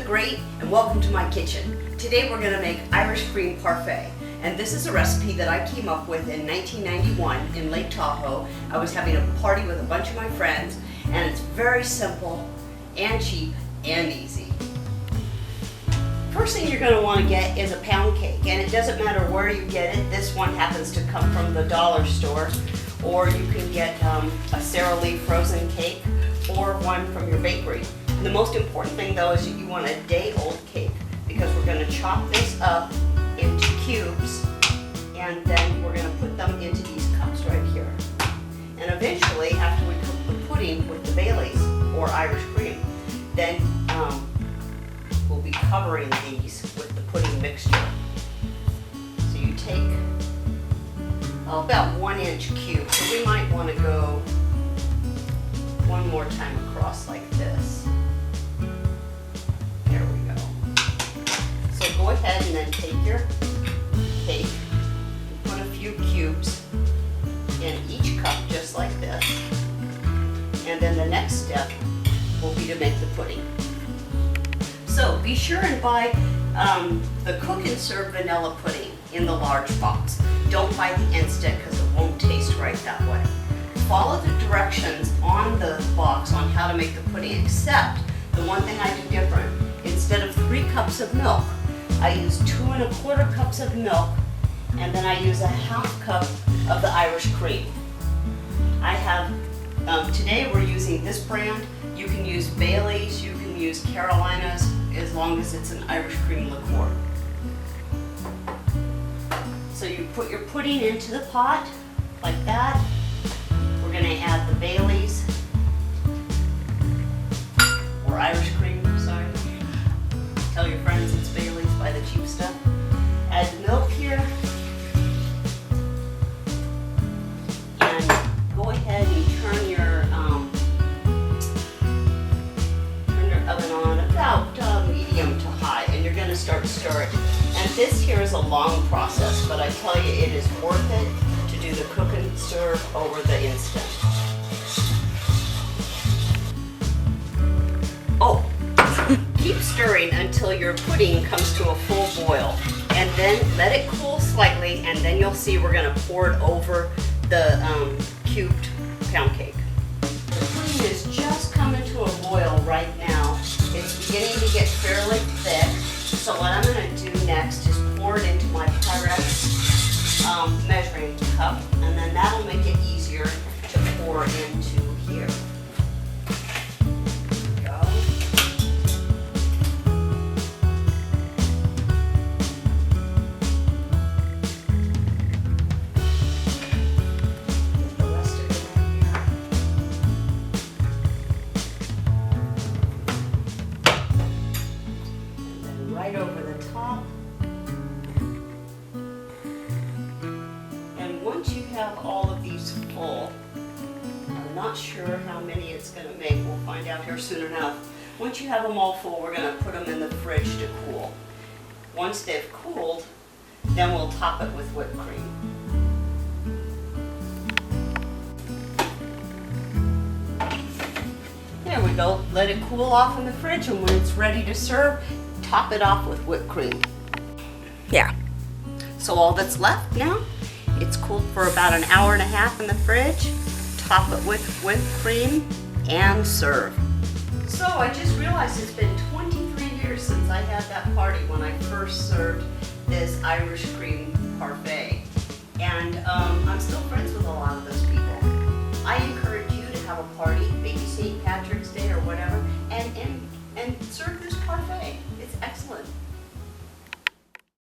great and welcome to my kitchen. Today we're going to make Irish cream parfait. And this is a recipe that I came up with in 1991 in Lake Tahoe. I was having a party with a bunch of my friends, and it's very simple and cheap and easy. First thing you're going to want to get is a pound cake, and it doesn't matter where you get it. This one happens to come from the dollar store, or you can get a Sara Lee frozen cake or one from your bakery. The most important thing though is that you want a day-old cake, because we're going to chop this up into cubes and then we're going to put them into these cups right here. And eventually, after we cook the pudding with the Baileys or Irish cream, then we'll be covering these with the pudding mixture. So you take about 1 inch cube, so we might want to go one more time across like this. There we go. So go ahead and then take your cake, put a few cubes in each cup just like this. And then the next step will be to make the pudding. So be sure and buy the Cook and Serve vanilla pudding in the large box. Don't buy the instant because it won't taste right that way. Follow the directions on the box on how to make the pudding, except the one thing I do different. Instead of 3 cups of milk, I use 2 1/4 cups of milk, and then I use a 1/2 cup of the Irish cream. I have, today we're using this brand. You can use Baileys, you can use Carolinas, as long as it's an Irish cream liqueur. So you put your pudding into the pot, like that. We're going to add the Baileys, or Irish cream, sorry. Tell your friends it's Baileys, buy the cheap stuff. Add the milk here. And go ahead and turn your oven on about medium to high, and you're going to start stirring. And this here is a long process, but I tell you it is worth it to do the cook and serve over the instant. Oh, keep stirring until your pudding comes to a full boil, and then let it cool slightly, and then you'll see we're going to pour it over the cubed pound cake. The pudding is just coming to a boil right now. It's beginning to get fairly thick, so what I'm going to do next is pour it into my Pyrex measuring cup, and then that'll make it easier to pour into here. Right over the top. And once you have all of these full, I'm not sure how many it's going to make, we'll find out here soon enough. Once you have them all full, we're going to put them in the fridge to cool. Once they've cooled, then we'll top it with whipped cream. There we go, let it cool off in the fridge, and when it's ready to serve, top it off with whipped cream. Yeah. So all that's left now, it's cooled for about an hour and a half in the fridge. Top it with whipped cream and serve. So I just realized it's been 23 years since I had that party when I first served this Irish cream parfait. And I'm still friends with a lot of those people. I encourage you to have a party, maybe St. Patrick's Day or whatever, and serve this parfait. It's excellent.